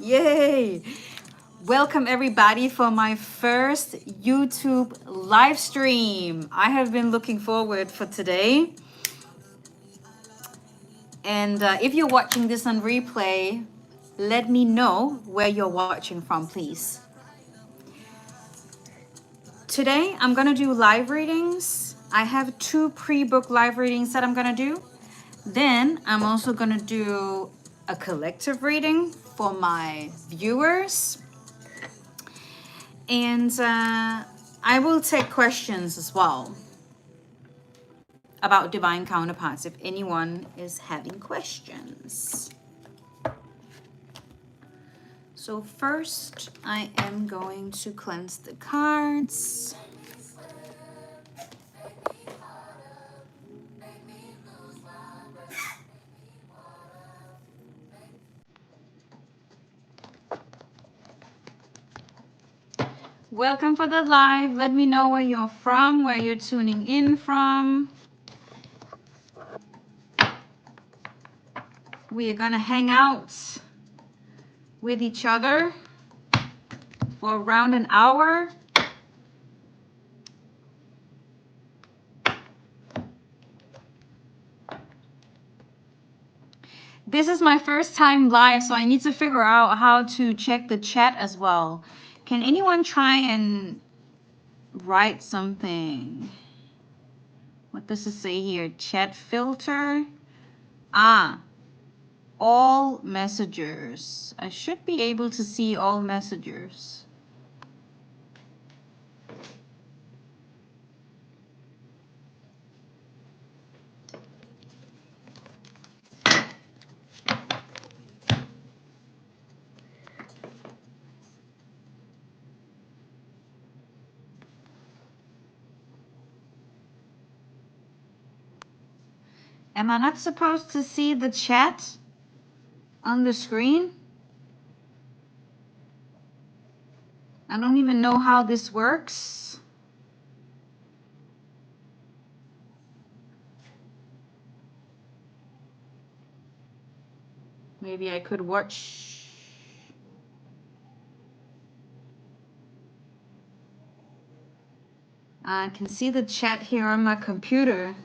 Yay! Welcome everybody for my first YouTube live stream. I have been looking forward for today. And if you're watching this on replay, let me know where you're watching from, please. Today, I'm gonna do live readings. I have 2 pre-booked live readings that I'm gonna do. Then I'm also gonna do a collective reading for my viewers. And I will take questions as well about divine counterparts if anyone is having questions. So first, I am going to cleanse the cards. Welcome for the live. Let me know where you're from, where you're tuning in from. We are gonna hang out with each other for around an hour. This is my first time live, so I need to figure out how to check the chat as well. Can anyone try and write something? What does it say here? Chat filter? All messengers. I should be able to see all messengers. Am I not supposed to see the chat on the screen? I don't even know how this works. Maybe I could watch. I can see the chat here on my computer.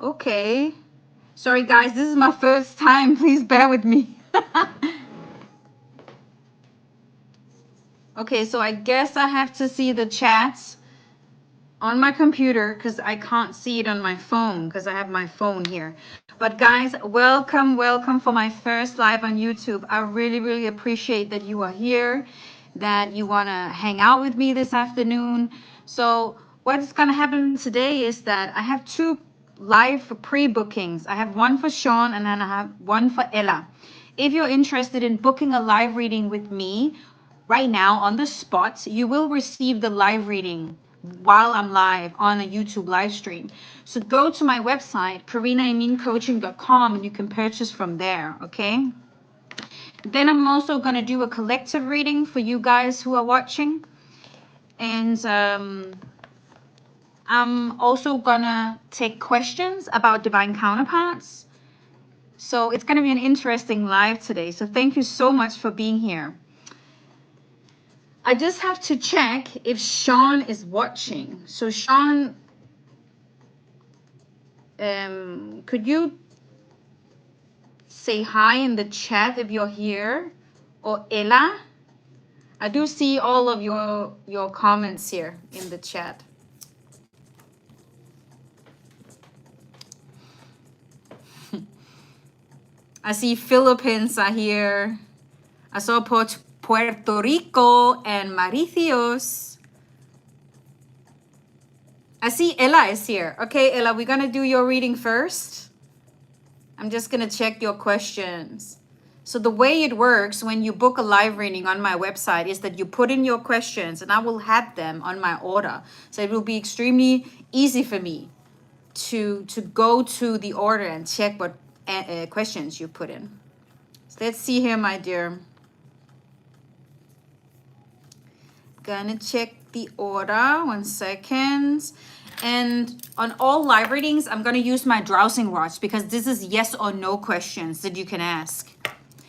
Okay. Sorry guys, this is my first time. Please bear with me. Okay, so I guess I have to see the chats on my computer because I can't see it on my phone because I have my phone here. But guys, welcome for my first live on YouTube. I really appreciate that you are here, that you want to hang out with me this afternoon. So what's going to happen today is that I have 2 live pre-bookings. I have one for Sean and then I have one for Ella. If you're interested in booking a live reading with me right now on the spot, you will receive the live reading while I'm live on a YouTube live stream. So go to my website, karinaemincoaching.com, and you can purchase from there, okay? Then I'm also going to do a collective reading for you guys who are watching. And I'm also going to take questions about divine counterparts. So it's going to be an interesting live today. So thank you so much for being here. I just have to check if Sean is watching. So Sean, could you say hi in the chat if you're here? Or Ella? I do see all of your comments here in the chat. I see Philippines are here. I saw Puerto Rico and Mauritius. I see Ella is here. Okay, Ella, we're gonna do your reading first. I'm just gonna check your questions. So the way it works when you book a live reading on my website is that you put in your questions and I will have them on my order. So it will be extremely easy for me to go to the order and check what questions you put in. So let's see here, my dear. Gonna check the order, 1 second. And on all live readings, I'm going to use my dowsing rods because this is yes or no questions that you can ask.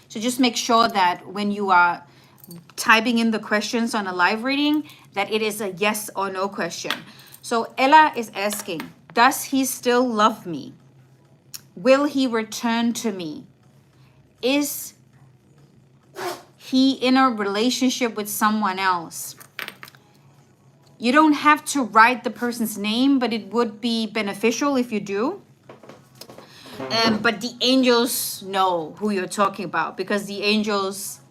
So just make sure that when you are typing in the questions on a live reading, that it is a yes or no question. So Ella is asking, does he still love me? Will he return to me? Is he in a relationship with someone else? You don't have to write the person's name, but it would be beneficial if you do. But the angels know who you're talking about because the angels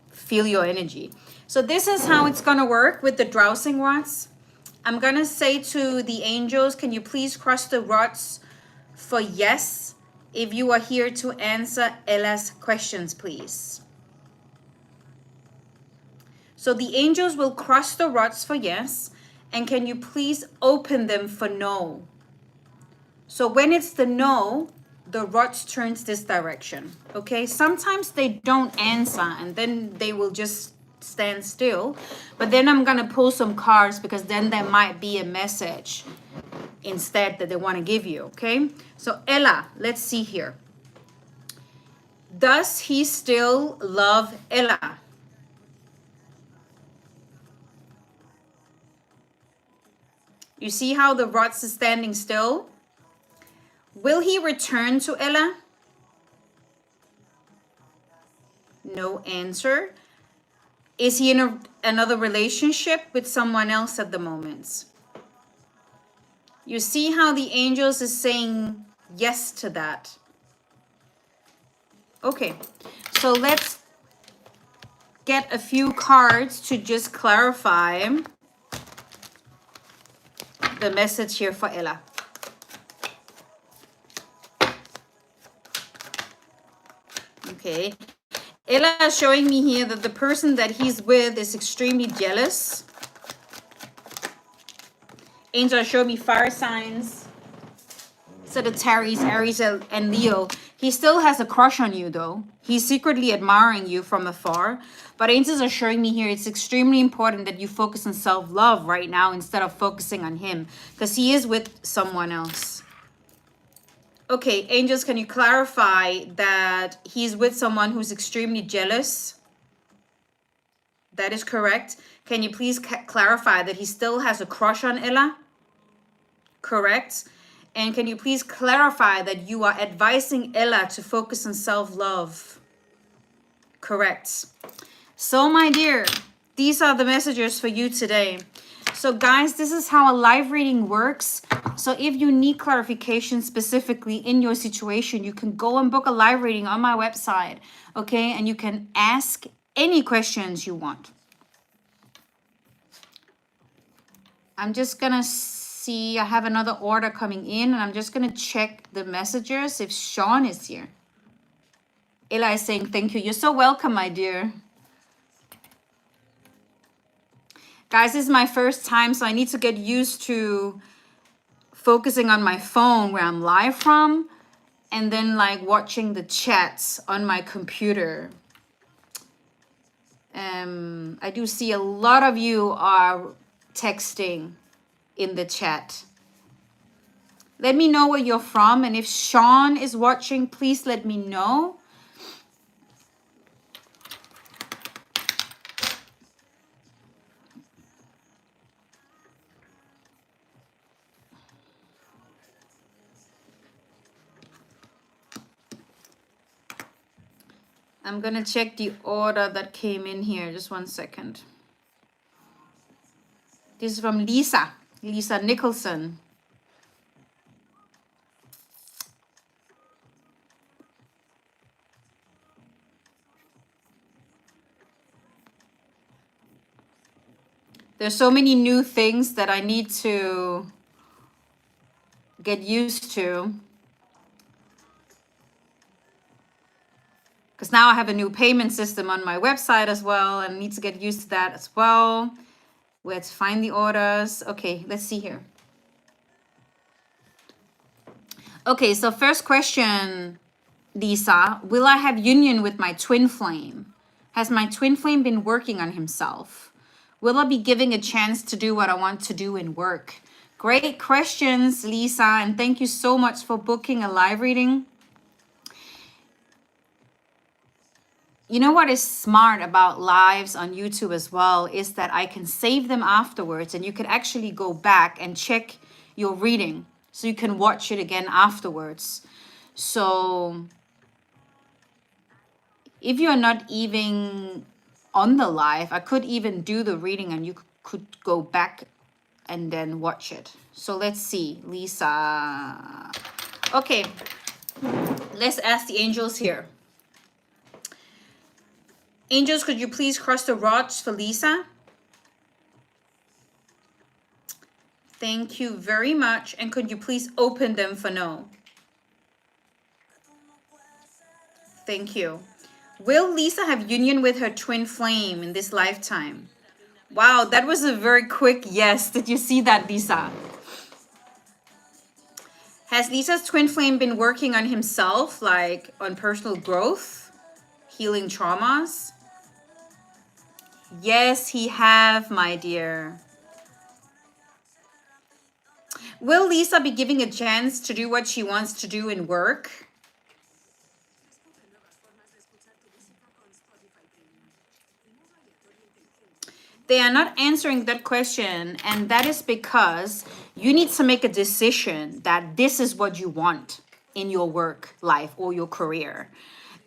feel your energy. So this is how it's going to work with the dowsing rods. I'm going to say to the angels, can you please cross the rods for yes if you are here to answer Ella's questions, please. So the angels will cross the rods for yes, and can you please open them for no? So when it's the no, the rods turns this direction, okay? Sometimes they don't answer and then they will just stand still. But then I'm gonna pull some cards because then there might be a message instead that they wanna give you, okay? So Ella, let's see here. Does he still love Ella? You see how the rods is standing still? Will he return to Ella? No answer. Is he in another relationship with someone else at the moment? You see how the angels is saying yes to that. Okay, so let's get a few cards to just clarify the message here for Ella. Okay, Ella is showing me here that the person that he's with is extremely jealous. Angels show me fire signs, Sagittarius, Aries, and Leo. He still has a crush on you though. He's secretly admiring you from afar. But angels are showing me here it's extremely important that you focus on self-love right now instead of focusing on him because he is with someone else. Okay, angels, can you clarify that he's with someone who's extremely jealous? That is correct. Can you please clarify that he still has a crush on Ella? Correct. And can you please clarify that you are advising Ella to focus on self-love? Correct. So my dear, these are the messages for you today. So guys, this is how a live reading works. So if you need clarification specifically in your situation, you can go and book a live reading on my website, okay? And you can ask any questions you want. I'm just gonna see, I have another order coming in and I'm just gonna check the messages if Sean is here. Ella is saying thank you. You're so welcome, my dear. Guys, this is my first time, so I need to get used to focusing on my phone where I'm live from and then like watching the chats on my computer. I do see a lot of you are texting in the chat. Let me know where you're from, and if Sean is watching, please let me know. I'm gonna check the order that came in here. Just 1 second. This is from Lisa Nicholson. There's so many new things that I need to get used to. Because now I have a new payment system on my website as well, and I need to get used to that as well. Where to find the orders. Okay, let's see here. Okay, so first question, Lisa. Will I have union with my twin flame? Has my twin flame been working on himself? Will I be giving a chance to do what I want to do in work? Great questions, Lisa, and thank you so much for booking a live reading. You know what is smart about lives on YouTube as well is that I can save them afterwards, and you can actually go back and check your reading. So you can watch it again afterwards. So if you're not even on the live, I could even do the reading and you could go back and then watch it. So let's see, Lisa. Okay, let's ask the angels here. Angels, could you please cross the rods for Lisa? Thank you very much. And could you please open them for no? Thank you. Will Lisa have union with her twin flame in this lifetime? Wow, that was a very quick yes. Did you see that, Lisa? Has Lisa's twin flame been working on himself, like on personal growth, healing traumas? Yes, he have, my dear. Will Lisa be giving a chance to do what she wants to do in work? They are not answering that question, and that is because you need to make a decision that this is what you want in your work life or your career.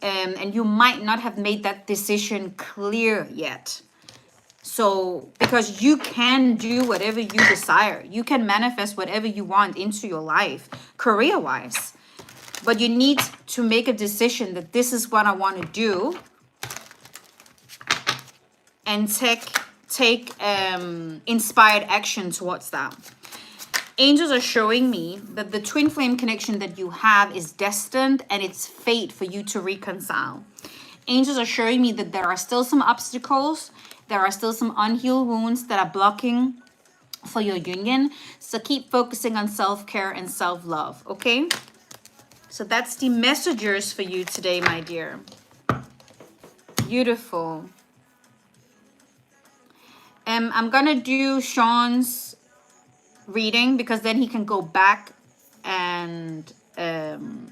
And you might not have made that decision clear yet. So, because you can do whatever you desire, you can manifest whatever you want into your life, career-wise. But you need to make a decision that this is what I want to do, and take inspired action towards that. Angels are showing me that the twin flame connection that you have is destined and it's fate for you to reconcile. Angels are showing me that there are still some obstacles, there are still some unhealed wounds that are blocking for your union. So keep focusing on self-care and self-love, okay? So that's the messengers for you today, my dear. Beautiful. I'm gonna do Sean's reading because then he can go back and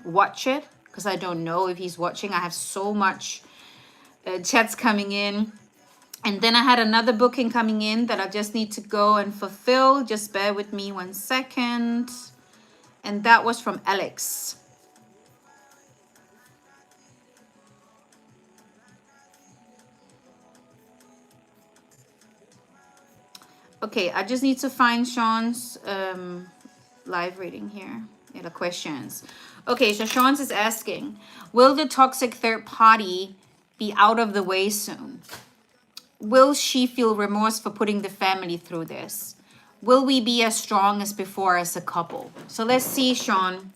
watch it, because I don't know if he's watching. I have so much chats coming in, and then I had another booking coming in that I just need to go and fulfill. Just bear with me 1 second. And that was from Alex. Okay, I just need to find Sean's live reading here. Yeah, the questions. Okay, so Sean's is asking, will the toxic third party be out of the way soon? Will she feel remorse for putting the family through this? Will we be as strong as before as a couple? So let's see, Sean.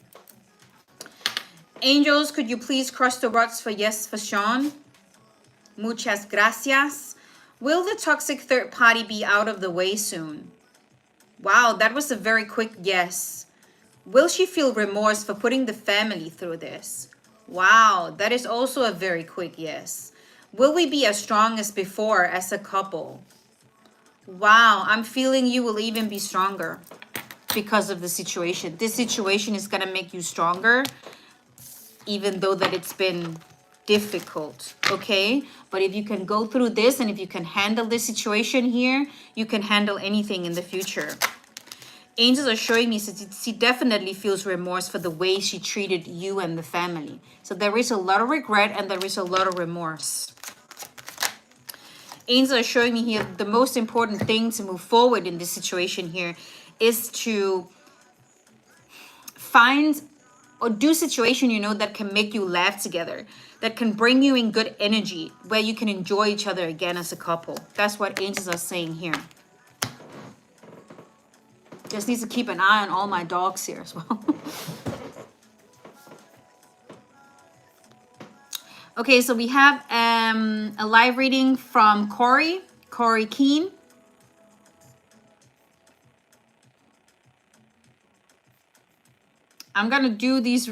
Angels, could you please cross the rods for yes for Sean? Muchas gracias. Will the toxic third party be out of the way soon? Wow, that was a very quick yes. Will she feel remorse for putting the family through this? Wow, that is also a very quick yes. Will we be as strong as before as a couple? Wow, I'm feeling you will even be stronger because of the situation. This situation is going to make you stronger, even though that it's been difficult, okay? But if you can go through this and if you can handle this situation here, you can handle anything in the future. Angels are showing me she definitely feels remorse for the way she treated you and the family. So there is a lot of regret and there is a lot of remorse. Angels are showing me here the most important thing to move forward in this situation here is to find or do situation, you know, that can make you laugh together, that can bring you in good energy, where you can enjoy each other again as a couple. That's what angels are saying here. Just need to keep an eye on all my dogs here as well. Okay, so we have a live reading from Corey Keene. I'm gonna do these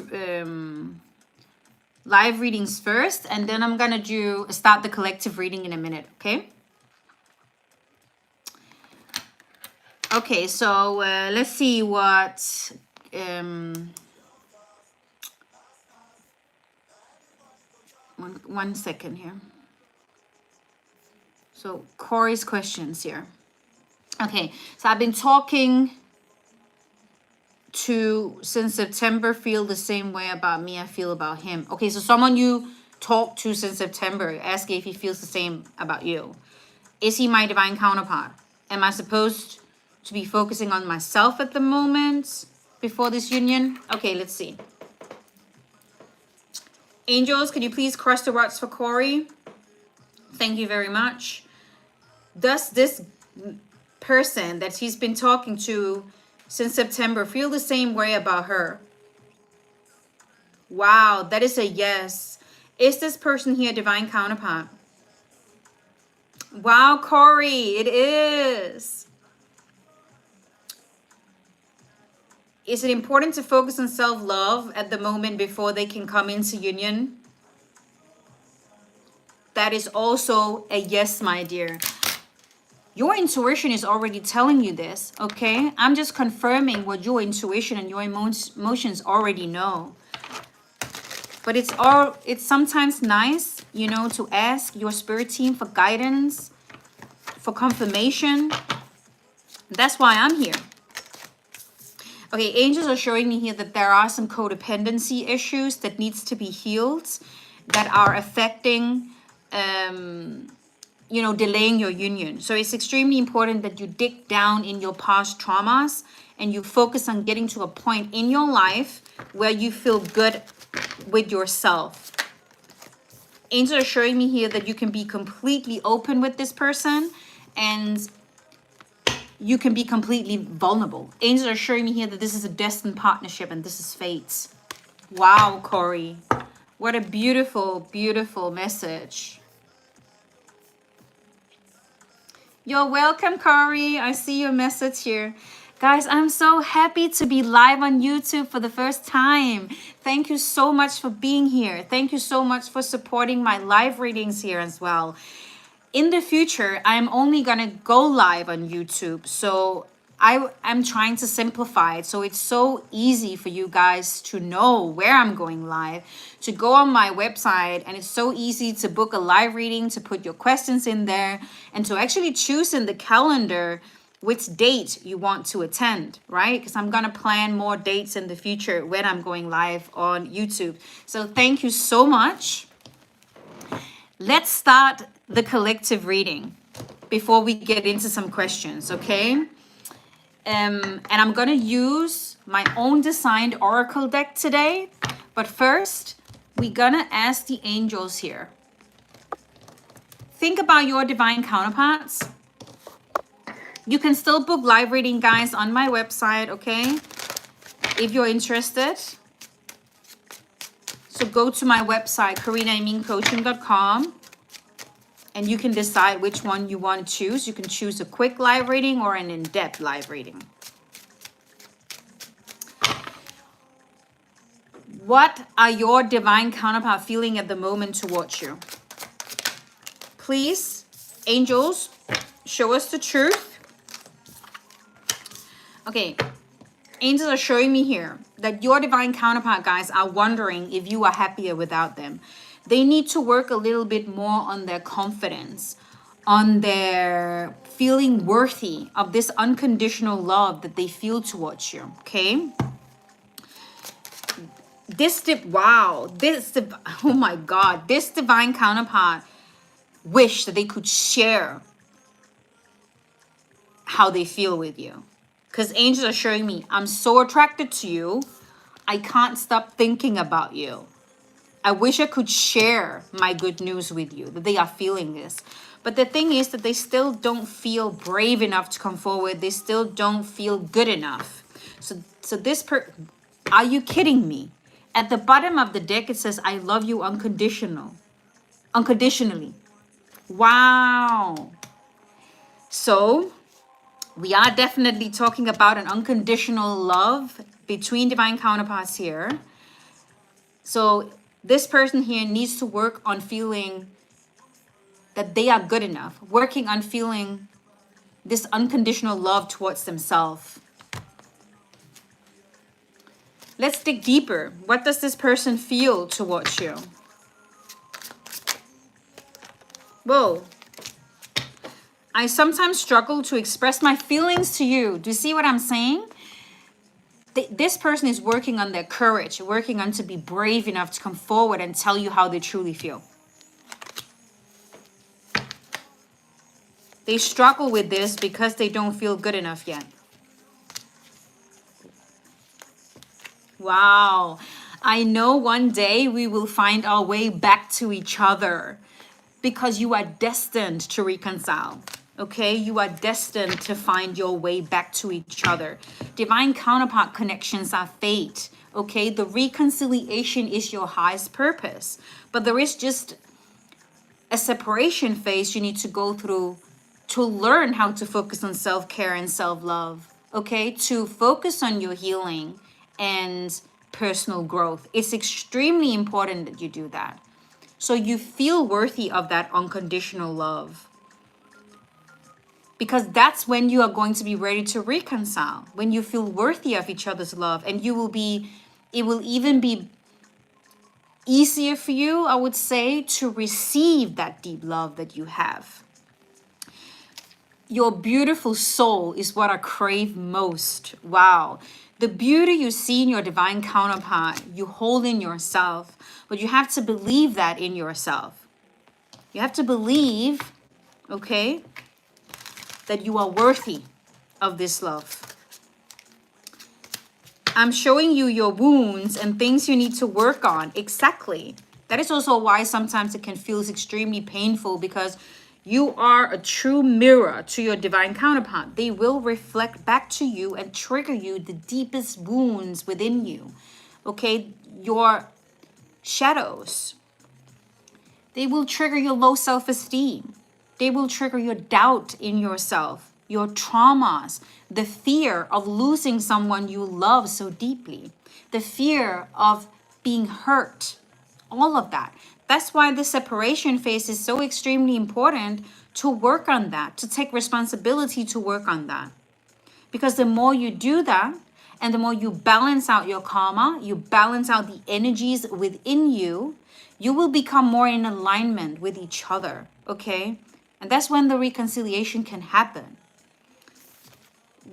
live readings first, and then I'm gonna start the collective reading in a minute, okay? Okay, so let's see what one second here. So Corey's questions here. Okay, so I've been talking to since September, feel the same way about me I feel about him. Okay, so someone you talked to since September, ask if he feels the same about you. Is he my divine counterpart? Am I supposed to be focusing on myself at the moment before this union? Okay, let's see. Angels, could you please cross the rods for Corey? Thank you very much. Does this person that he's been talking to since September feel the same way about her? Wow, that is a yes. Is this person here a divine counterpart? Wow, Corey, it is. Is it important to focus on self-love at the moment before they can come into union? That is also a yes, my dear. Your intuition is already telling you this, okay? I'm just confirming what your intuition and your emotions already know. But it's sometimes nice, you know, to ask your spirit team for guidance, for confirmation. That's why I'm here. Okay, angels are showing me here that there are some codependency issues that needs to be healed, that are affecting you know, delaying your union. So it's extremely important that you dig down in your past traumas and you focus on getting to a point in your life where you feel good with yourself. Angels are showing me here that you can be completely open with this person and you can be completely vulnerable. Angels are showing me here that this is a destined partnership and this is fate. Wow, Corey. What a beautiful, beautiful message. You're welcome, Corey. I see your message here. Guys, I'm so happy to be live on YouTube for the first time. Thank you so much for being here. Thank you so much for supporting my live readings here as well. In the future, I'm only gonna go live on YouTube. So I'm trying to simplify it so it's so easy for you guys to know where I'm going live, to go on my website, and it's so easy to book a live reading, to put your questions in there, and to actually choose in the calendar which date you want to attend, right? Because I'm gonna plan more dates in the future when I'm going live on YouTube. So thank you so much. Let's start the collective reading before we get into some questions, okay? And I'm gonna use my own designed oracle deck today. But first, we're gonna ask the angels here. Think about your divine counterparts. You can still book live reading, guys, on my website, okay? If you're interested. So go to my website, karinaimincoaching.com. And you can decide which one you want to choose. You can choose a quick live reading or an in-depth live reading. What are your divine counterpart feeling at the moment towards you? Please, angels, show us the truth. Okay, angels are showing me here that your divine counterpart, guys, are wondering if you are happier without them. They need to work a little bit more on their confidence, on their feeling worthy of this unconditional love that they feel towards you, okay? Oh my God, this divine counterpart wish that they could share how they feel with you. Because angels are showing me, I'm so attracted to you, I can't stop thinking about you. I wish I could share my good news with you, that they are feeling this. But the thing is that they still don't feel brave enough to come forward. They still don't feel good enough. So are you kidding me? At the bottom of the deck, it says, I love you unconditionally. Wow. So we are definitely talking about an unconditional love between divine counterparts here. So this person here needs to work on feeling that they are good enough, working on feeling this unconditional love towards themselves. Let's dig deeper. What does this person feel towards you? Whoa. I sometimes struggle to express my feelings to you. Do you see what I'm saying? This person is working on their courage, working on to be brave enough to come forward and tell you how they truly feel. They struggle with this because they don't feel good enough yet. Wow. I know one day we will find our way back to each other because you are destined to reconcile. Okay, you are destined to find your way back to each other. Divine counterpart connections are fate. Okay, the reconciliation is your highest purpose, but there is just a separation phase you need to go through to learn how to focus on self-care and self-love. Okay, to focus on your healing and personal growth. It's extremely important that you do that, so you feel worthy of that unconditional love. Because that's when you are going to be ready to reconcile, when you feel worthy of each other's love, and it will even be easier for you, I would say, to receive that deep love that you have. Your beautiful soul is what I crave most. Wow. The beauty you see in your divine counterpart, you hold in yourself, but you have to believe that in yourself. You have to believe, okay, that you are worthy of this love. I'm showing you your wounds and things you need to work on. Exactly. That is also why sometimes it can feel extremely painful, because you are a true mirror to your divine counterpart. They will reflect back to you and trigger you the deepest wounds within you. Okay, your shadows. They will trigger your low self-esteem. They will trigger your doubt in yourself, your traumas, the fear of losing someone you love so deeply, the fear of being hurt, all of that. That's why the separation phase is so extremely important, to work on that, to take responsibility to work on that. Because the more you do that, and the more you balance out your karma, you balance out the energies within you, you will become more in alignment with each other, okay? And that's when the reconciliation can happen.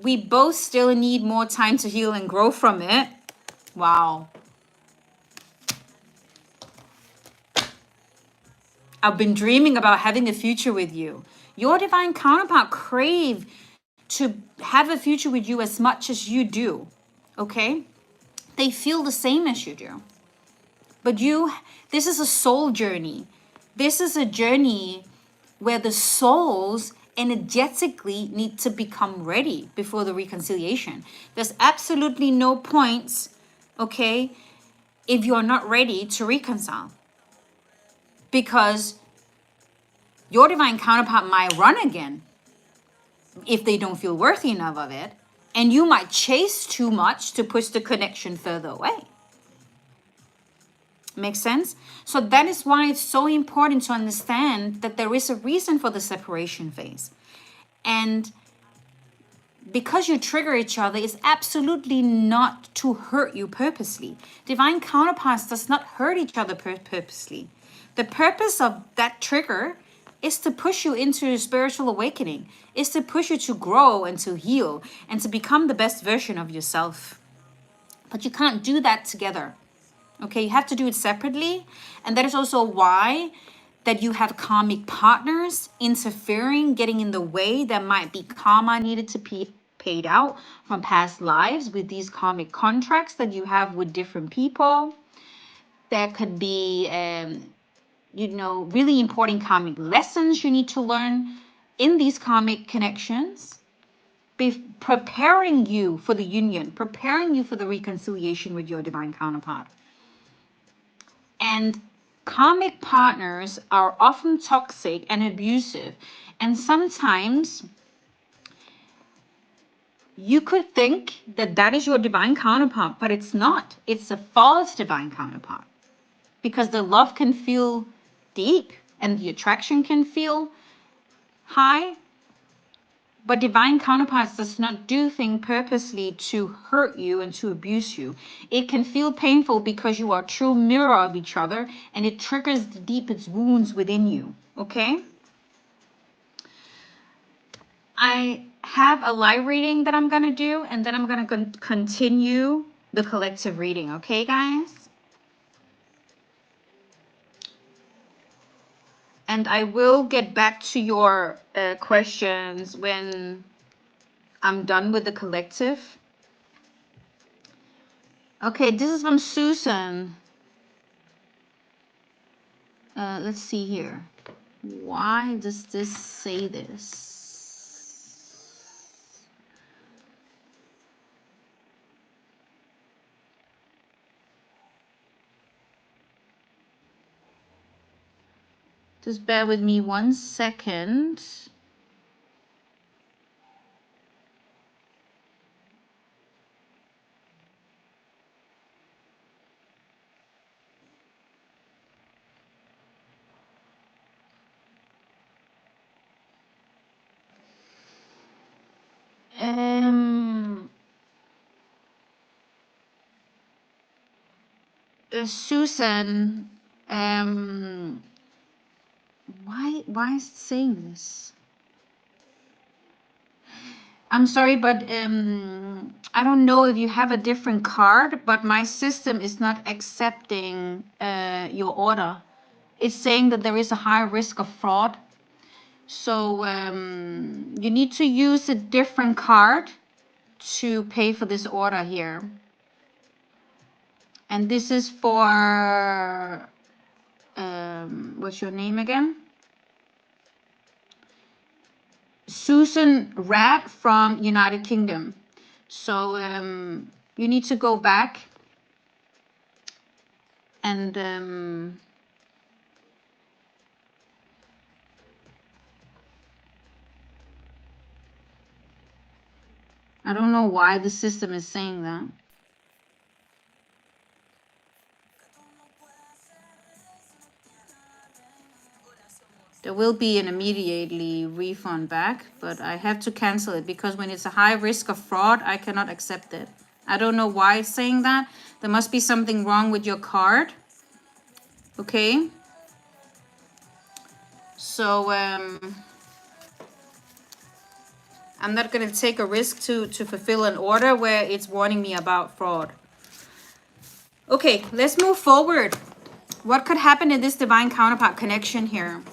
We both still need more time to heal and grow from it. Wow. I've been dreaming about having a future with you. Your divine counterpart crave to have a future with you as much as you do, okay? They feel the same as you do. But this is a soul journey. This is a journey where the souls energetically need to become ready before the reconciliation. There's absolutely no points, okay, if you're not ready to reconcile. Because your divine counterpart might run again if they don't feel worthy enough of it. And you might chase too much to push the connection further away. Makes sense? So that is why it's so important to understand that there is a reason for the separation phase. And because you trigger each other, it's absolutely not to hurt you purposely. Divine counterparts does not hurt each other purposely. The purpose of that trigger is to push you into your spiritual awakening, is to push you to grow and to heal and to become the best version of yourself. But you can't do that together. Okay, you have to do it separately. And that is also why that you have karmic partners interfering, getting in the way. There might be karma needed to be paid out from past lives with these karmic contracts that you have with different people. There could be, really important karmic lessons you need to learn in these karmic connections, preparing you for the union, preparing you for the reconciliation with your divine counterpart. And karmic partners are often toxic and abusive. And sometimes you could think that that is your divine counterpart, but it's not. It's a false divine counterpart. Because the love can feel deep and the attraction can feel high. But divine counterparts does not do things purposely to hurt you and to abuse you. It can feel painful because you are a true mirror of each other, and it triggers the deepest wounds within you. Okay? I have a live reading that I'm going to do, and then I'm going to continue the collective reading. Okay, guys? And I will get back to your questions when I'm done with the collective. Okay, this is from Susan. Let's see here. Why does this say this? Just bear with me 1 second. Susan, why is it saying this? I'm sorry, but I don't know if you have a different card, but my system is not accepting your order. It's saying that there is a high risk of fraud. So you need to use a different card to pay for this order here. And this is for, what's your name again? Susan Rat from United Kingdom. So you need to go back and I don't know why the system is saying that. There will be an immediately refund back, but I have to cancel it because when it's a high risk of fraud, I cannot accept it. I don't know why it's saying that. There must be something wrong with your card. Okay. So I'm not going to take a risk to fulfill an order where it's warning me about fraud. Okay, let's move forward. What could happen in this divine counterpart connection here?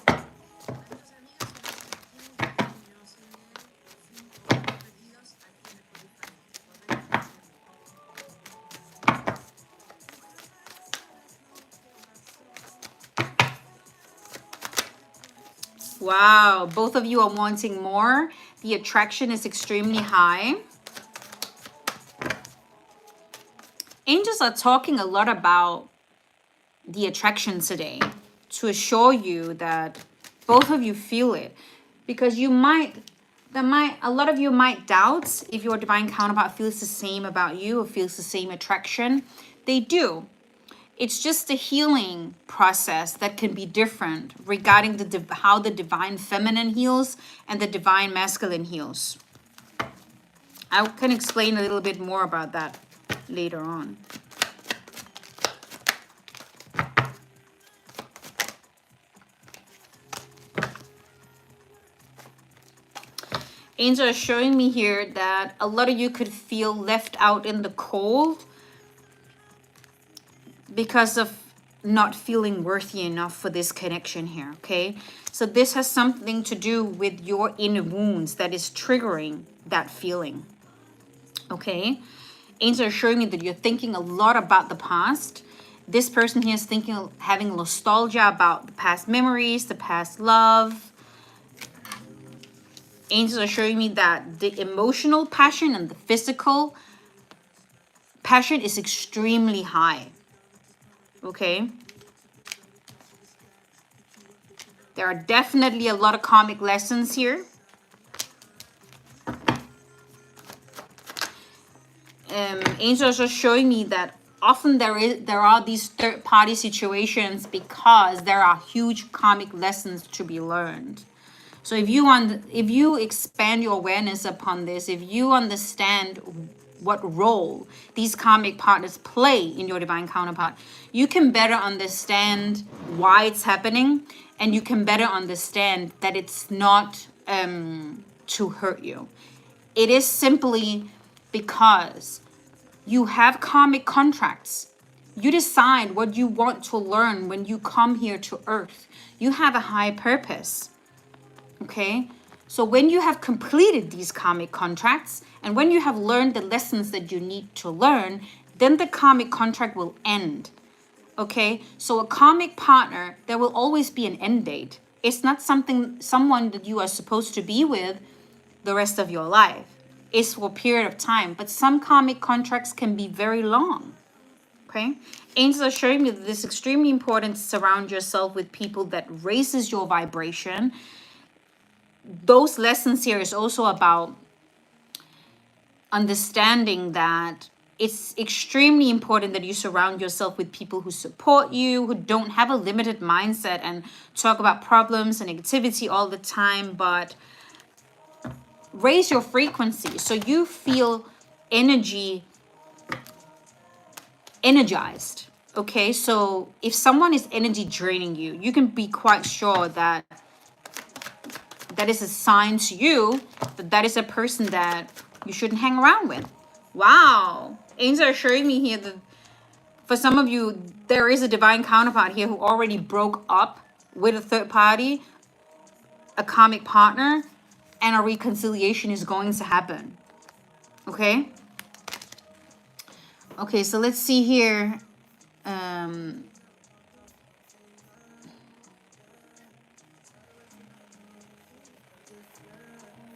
Wow, both of you are wanting more. The attraction is extremely high. Angels are talking a lot about the attraction today to assure you that both of you feel it, because a lot of you might doubt if your divine counterpart feels the same about you or feels the same attraction. They do. It's just a healing process that can be different regarding how the divine feminine heals and the divine masculine heals. I can explain a little bit more about that later on. Angels are showing me here that a lot of you could feel left out in the cold because of not feeling worthy enough for this connection here, okay? So this has something to do with your inner wounds that is triggering that feeling, okay? Angels are showing me that you're thinking a lot about the past. This person here is thinking, having nostalgia about the past memories, the past love. Angels are showing me that the emotional passion and the physical passion is extremely high. Okay. There are definitely a lot of karmic lessons here. Angels are showing me that often there are these third-party situations because there are huge karmic lessons to be learned. So if you expand your awareness upon this, if you understand what role these karmic partners play in your divine counterpart, you can better understand why it's happening, and you can better understand that it's not to hurt you. It is simply because you have karmic contracts. You decide what you want to learn when you come here to Earth. You have a high purpose. Okay? So when you have completed these karmic contracts, and when you have learned the lessons that you need to learn, then the karmic contract will end. Okay? So a karmic partner, there will always be an end date. It's not someone that you are supposed to be with the rest of your life. It's for a period of time, but some karmic contracts can be very long. Okay? Angels are showing me that it's extremely important to surround yourself with people that raises your vibration. Those lessons here is also about understanding that it's extremely important that you surround yourself with people who support you, who don't have a limited mindset and talk about problems and negativity all the time, but raise your frequency so you feel energized. Okay, so if someone is energy draining you, you can be quite sure that that is a sign to you that that is a person that you shouldn't hang around with. Wow. Angels are showing me here that for some of you, there is a divine counterpart here who already broke up with a third party, a karmic partner, and a reconciliation is going to happen. Okay? Okay, so let's see here.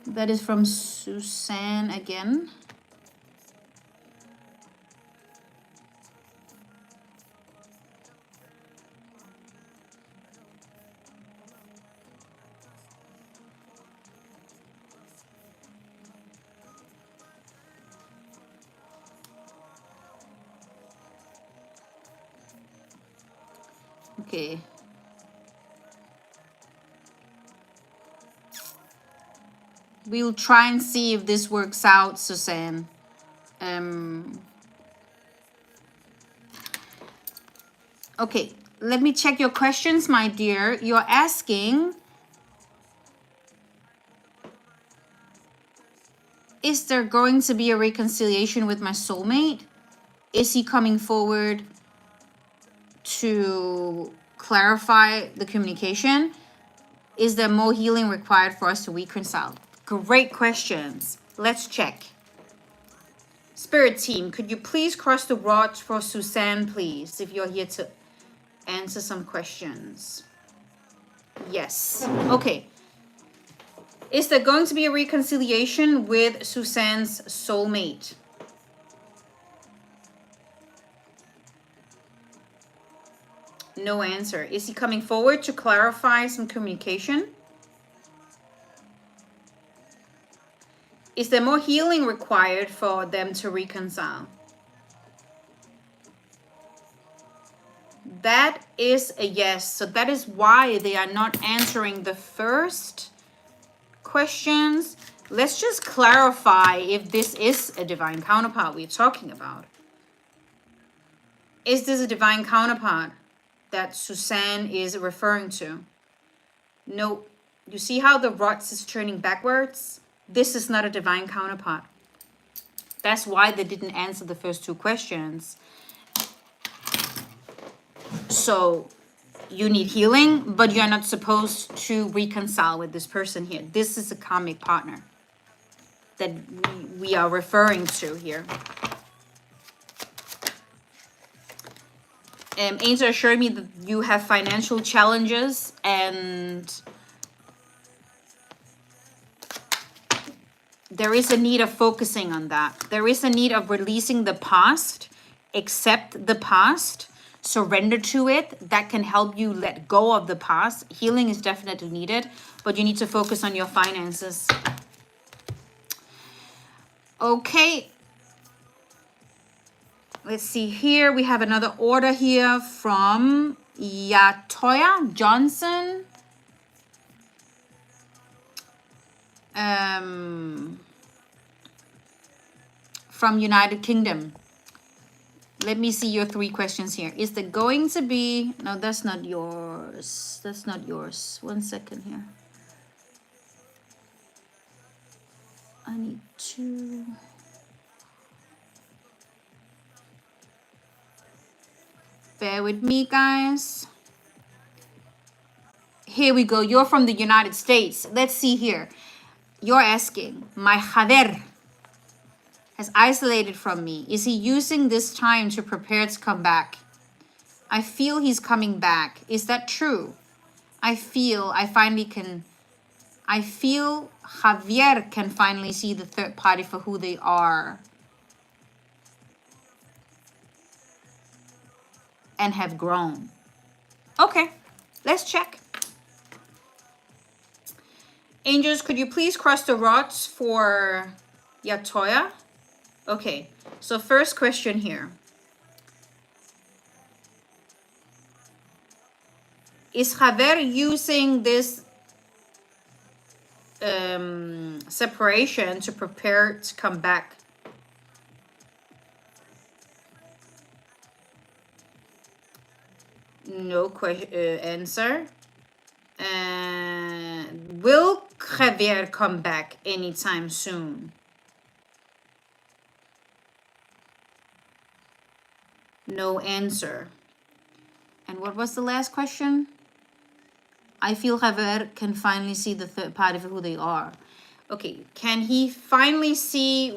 That is from Suzanne again. Okay. We'll try and see if this works out, Suzanne. Okay, let me check your questions, my dear. You're asking, is there going to be a reconciliation with my soulmate? Is he coming forward to clarify the communication? Is there more healing required for us to reconcile? Great questions. Let's check. Spirit team, could you please cross the rod for Suzanne, please, if you're here to answer some questions? Yes. Okay. Is there going to be a reconciliation with Suzanne's soulmate? No answer. Is he coming forward to clarify some communication? Is there more healing required for them to reconcile? That is a yes. So that is why they are not answering the first questions. Let's just clarify if this is a divine counterpart we're talking about. Is this a divine counterpart that Suzanne is referring to? No. You see how the rods is turning backwards? This is not a divine counterpart. That's why they didn't answer the first two questions. So you need healing, but you're not supposed to reconcile with this person here. This is a karmic partner that we are referring to here. Angels are showing me that you have financial challenges, and there is a need of focusing on that. There is a need of releasing the past, accept the past, surrender to it. That can help you let go of the past. Healing is definitely needed, but you need to focus on your finances. Okay. Let's see here. We have another order here from Yatoya Johnson. from United Kingdom. Let me see your 3 questions here. Is there going to be... No, that's not yours. That's not yours. 1 second here. I need to... Bear with me, guys. Here we go. You're from the United States. Let's see here. You're asking, my Javier has isolated from me. Is he using this time to prepare to come back? I feel he's coming back. Is that true? I feel Javier can finally see the third party for who they are and have grown. Okay, let's check. Angels, could you please cross the rods for Yatoya? Okay, so first question here. Is Javier using this separation to prepare to come back? No answer. Will Javier come back anytime soon? No answer. And what was the last question? I feel Javier can finally see the third party for who they are. Okay, can he finally see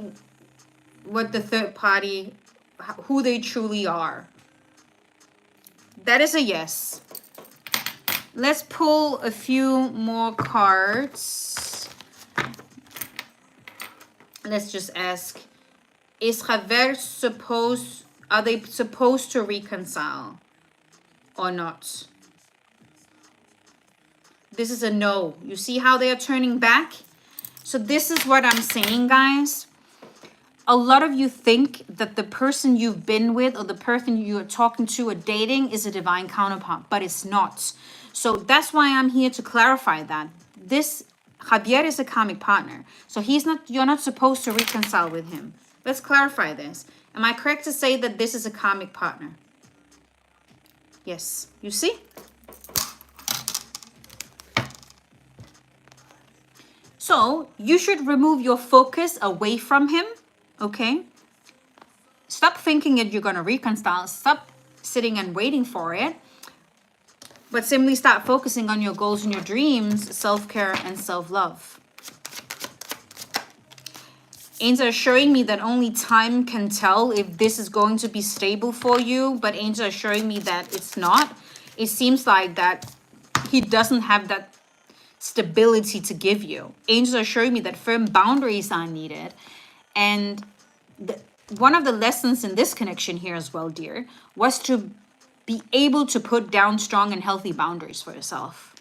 what the third party, who they truly are? That is a yes. Let's pull a few more cards. Let's just ask, is Javier are they supposed to reconcile or not? This is a no. You see how they are turning back? So this is what I'm saying, guys. A lot of you think that the person you've been with or the person you're talking to or dating is a divine counterpart, but it's not. So that's why I'm here to clarify that. This Javier is a karmic partner. So you're not supposed to reconcile with him. Let's clarify this. Am I correct to say that this is a karmic partner? Yes. You see? So you should remove your focus away from him, okay? Stop thinking that you're going to reconcile. Stop sitting and waiting for it. But simply start focusing on your goals and your dreams, self-care and self-love. Angels are showing me that only time can tell if this is going to be stable for you, but angels are showing me that it's not. It seems like that he doesn't have that stability to give you. Angels are showing me that firm boundaries are needed. And one of the lessons in this connection here as well, dear, was to be able to put down strong and healthy boundaries for yourself.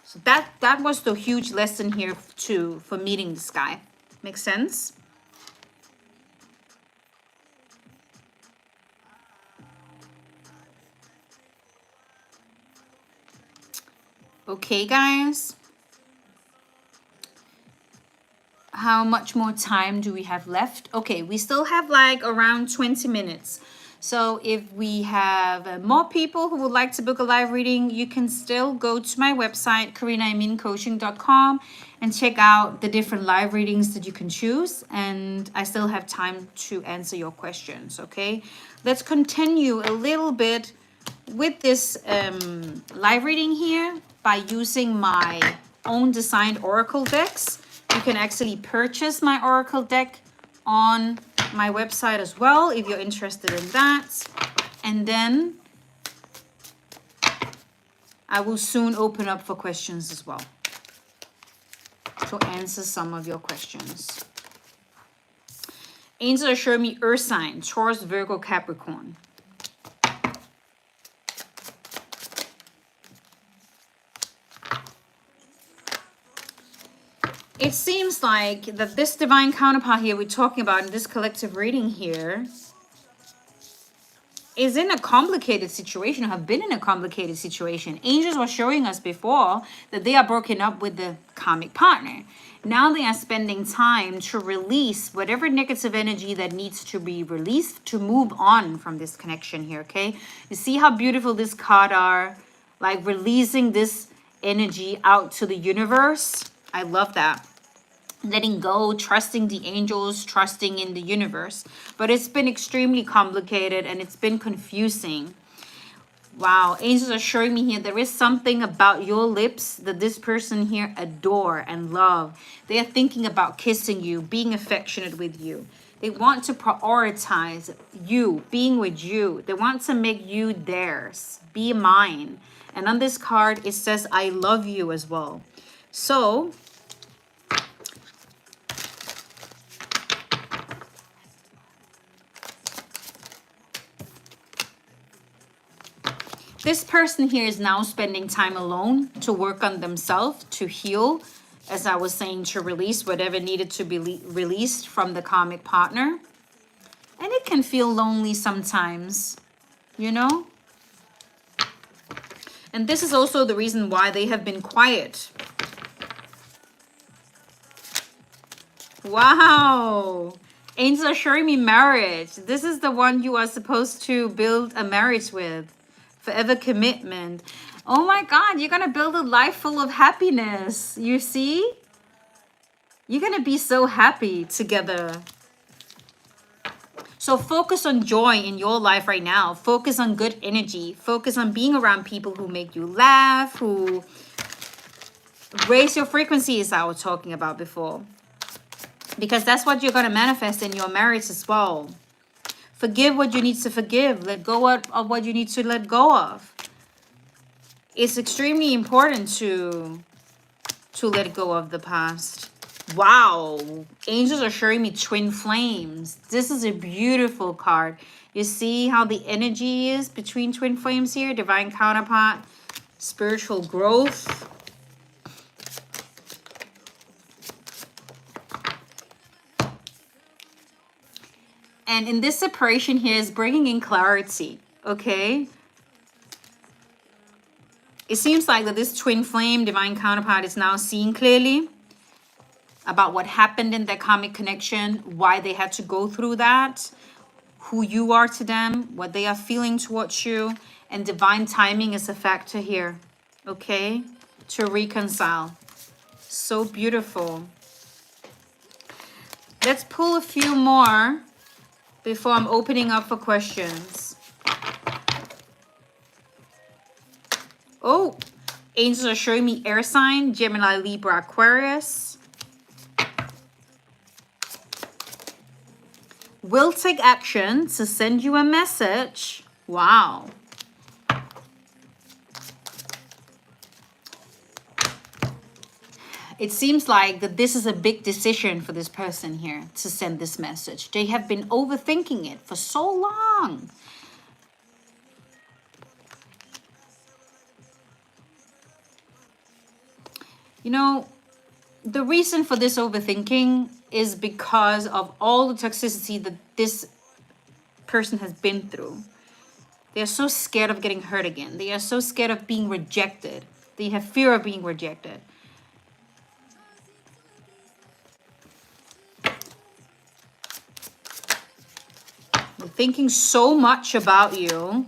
So that was the huge lesson here too for meeting this guy. Makes sense? Okay, guys. How much more time do we have left? Okay, we still have like around 20 minutes. So if we have more people who would like to book a live reading, you can still go to my website, karinaemincoaching.com, and check out the different live readings that you can choose. And I still have time to answer your questions, okay? Let's continue a little bit with this live reading here by using my own designed oracle decks. You can actually purchase my oracle deck on my website as well if you're interested in that. And then I will soon open up for questions as well to answer some of your questions. Angels are showing me Earth sign, Taurus, Virgo, Capricorn. It seems like that this divine counterpart here we're talking about in this collective reading here is in a complicated situation, have been in a complicated situation. Angels were showing us before that they are broken up with the karmic partner. Now they are spending time to release whatever negative energy that needs to be released to move on from this connection here, okay? You see how beautiful this card are? Like releasing this energy out to the universe. I love that. Letting go, trusting the angels, trusting in the universe. But it's been extremely complicated and it's been confusing. Wow, angels are showing me here there is something about your lips that this person here adore and love. They are thinking about kissing you, being affectionate with you. They want to prioritize you, being with you. They want to make you theirs, be mine. And on this card, it says, I love you as well. So, this person here is now spending time alone to work on themselves, to heal, as I was saying, to release whatever needed to be released from the karmic partner. And it can feel lonely sometimes, you know? And this is also the reason why they have been quiet. Wow. Angels are showing me marriage. This is the one you are supposed to build a marriage with. Forever commitment. Oh my God, you're gonna build a life full of happiness. You see? You're gonna be so happy together. So focus on joy in your life right now. Focus on good energy. Focus on being around people who make you laugh, who raise your frequency, as I was talking about before. Because that's what you're gonna manifest in your marriage as well. Forgive what you need to forgive. Let go of what you need to let go of. It's extremely important to let go of the past. Wow. Angels are showing me twin flames. This is a beautiful card. You see how the energy is between twin flames here? Divine counterpart, spiritual growth. And in this separation here is bringing in clarity, okay? It seems like that this twin flame, divine counterpart, is now seeing clearly about what happened in their karmic connection, why they had to go through that, who you are to them, what they are feeling towards you, and divine timing is a factor here, okay? To reconcile. So beautiful. Let's pull a few more before I'm opening up for questions. Oh, angels are showing me air sign, Gemini, Libra, Aquarius. Will take action to send you a message. Wow. It seems like that this is a big decision for this person here to send this message. They have been overthinking it for so long. You know, the reason for this overthinking is because of all the toxicity that this person has been through. They are so scared of getting hurt again. They are so scared of being rejected. They have fear of being rejected. They're thinking so much about you.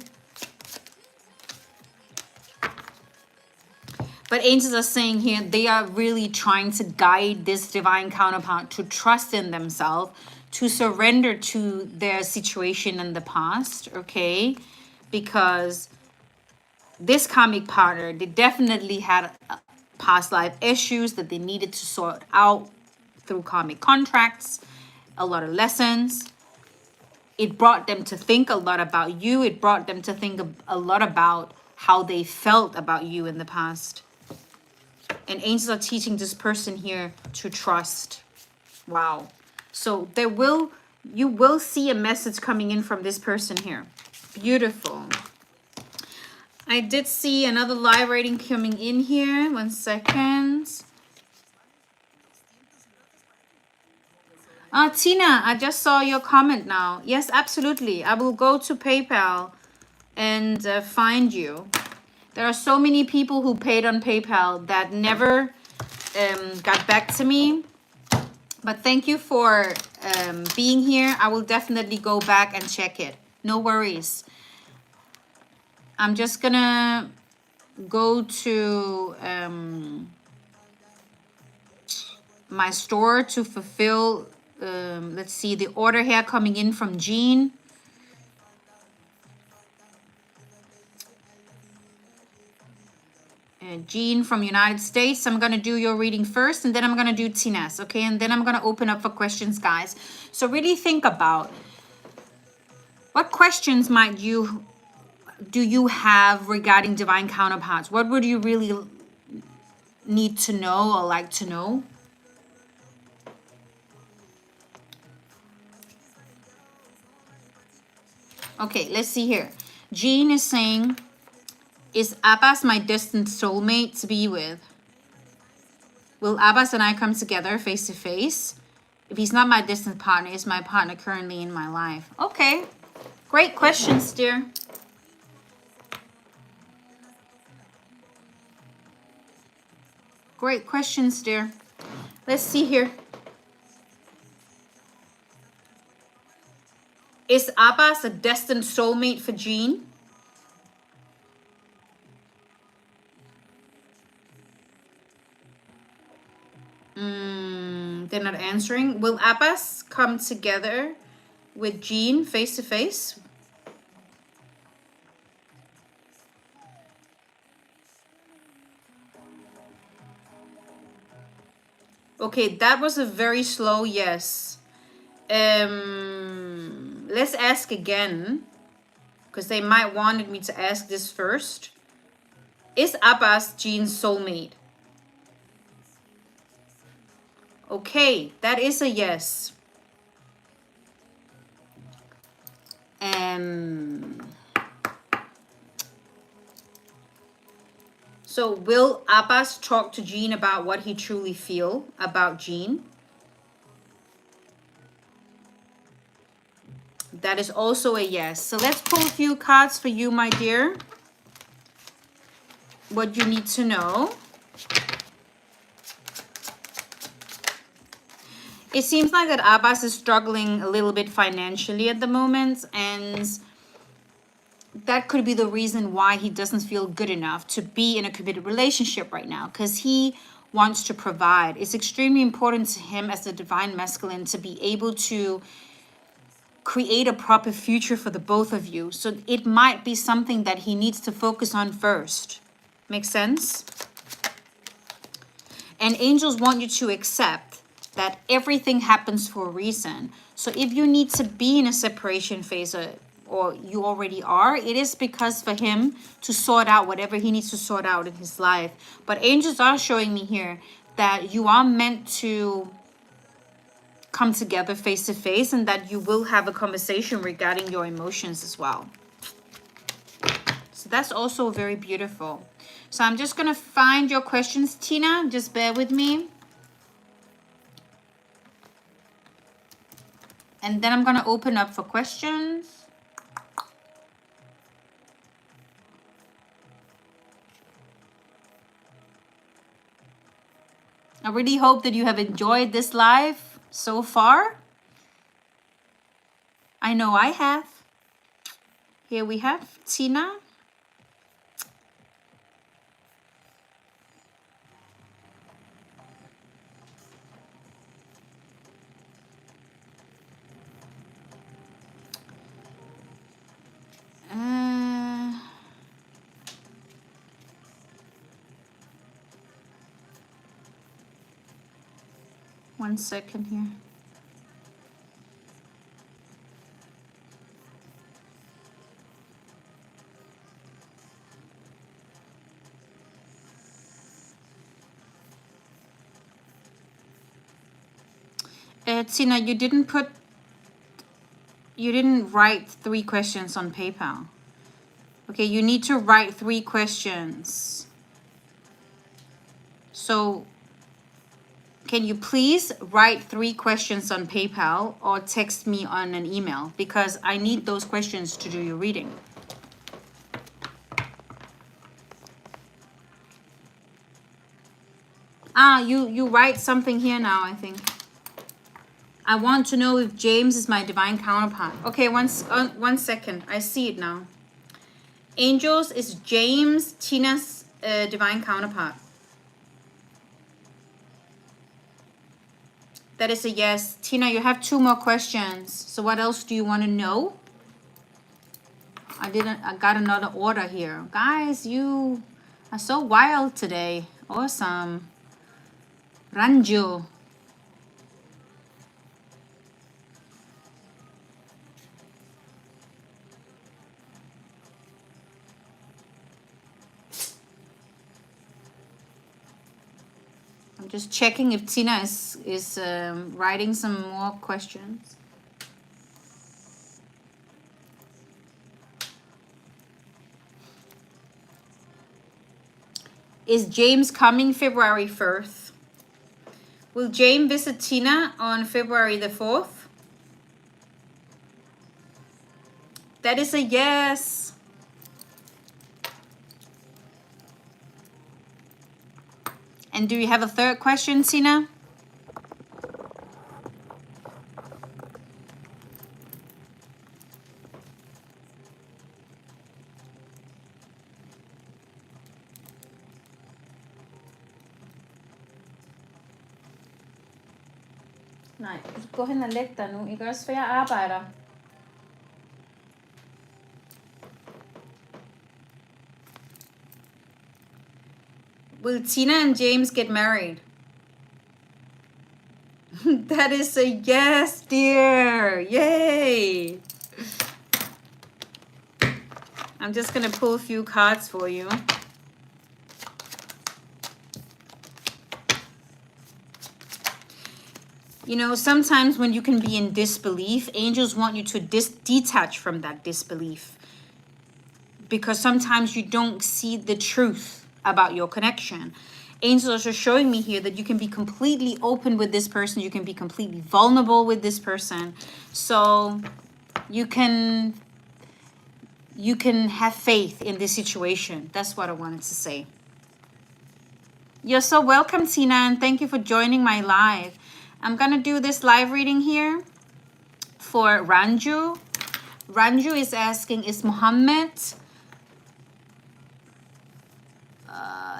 But angels are saying here, they are really trying to guide this divine counterpart to trust in themselves, to surrender to their situation in the past, okay? Because this karmic partner, they definitely had past life issues that they needed to sort out through karmic contracts, a lot of lessons. It brought them to think a lot about you. It brought them to think a lot about how they felt about you in the past. And angels are teaching this person here to trust. Wow. So you will see a message coming in from this person here. Beautiful. I did see another live rating coming in here. 1 second. Tina, I just saw your comment now. Yes, absolutely. I will go to PayPal and find you. There are so many people who paid on PayPal that never got back to me. But thank you for being here. I will definitely go back and check it. No worries. I'm just gonna go to my store to fulfill, let's see, the order here coming in from Jean. Jean from United States. I'm going to do your reading first, and then I'm going to do Tina's, okay? And then I'm going to open up for questions, guys. So really think about what questions do you have regarding divine counterparts? What would you really need to know or like to know? Okay, let's see here. Jean is saying, is Abbas my distant soulmate to be with? Will Abbas and I come together face to face? If he's not my distant partner, is my partner currently in my life? Okay, great questions, dear. Great questions, dear. Let's see here. Is Abbas a destined soulmate for Jean? They're not answering. Will Abbas come together with Jean face to face? Okay, that was a very slow yes. Let's ask again, because they might wanted me to ask this first. Is Abbas Jean's soulmate? Okay, that is a yes. So will Abbas talk to Jean about what he truly feel about Jean? That is also a yes. So let's pull a few cards for you, my dear. What you need to know. It seems like that Abbas is struggling a little bit financially at the moment, and that could be the reason why he doesn't feel good enough to be in a committed relationship right now, because he wants to provide. It's extremely important to him as the divine masculine to be able to create a proper future for the both of you. So it might be something that he needs to focus on first. Make sense? And angels want you to accept that everything happens for a reason. So if you need to be in a separation phase, or you already are, it is because for him to sort out whatever he needs to sort out in his life. But angels are showing me here that you are meant to come together face to face, and that you will have a conversation regarding your emotions as well. So that's also very beautiful. So I'm just going to find your questions, Tina. Just bear with me. And then I'm going to open up for questions. I really hope that you have enjoyed this live so far. I know I have. Here we have Tina. One second here. Tina, you didn't write 3 questions on PayPal. Okay, you need to write 3 questions. So can you please write 3 questions on PayPal or text me on an email, because I need those questions to do your reading. You write something here now, I think. I want to know if James is my divine counterpart. Okay, one second. I see it now. Angels is James, Tina's divine counterpart. That is a yes. Tina, you have 2 more questions. So what else do you want to know? I got another order here. Guys, you are so wild today. Awesome. Ranjo. I'm just checking if Tina is writing some more questions. Is James coming February 1st? Will James visit Tina on February the 4th? That is a yes. And do you have a 3rd question, Tina? Nej, gå hen og læg dig nu, ikke også? For jeg arbejder. Will Tina and James get married? That is a yes, dear. Yay. I'm just going to pull a few cards for you. You know, sometimes when you can be in disbelief, angels want you to detach from that disbelief. Because sometimes you don't see the truth about your connection. Angels are showing me here that you can be completely open with this person. You can be completely vulnerable with this person. So you can have faith in this situation. That's what I wanted to say. You're so welcome, Tina, and thank you for joining my live. I'm going to do this live reading here for Ranju. Ranju is asking, is Muhammad,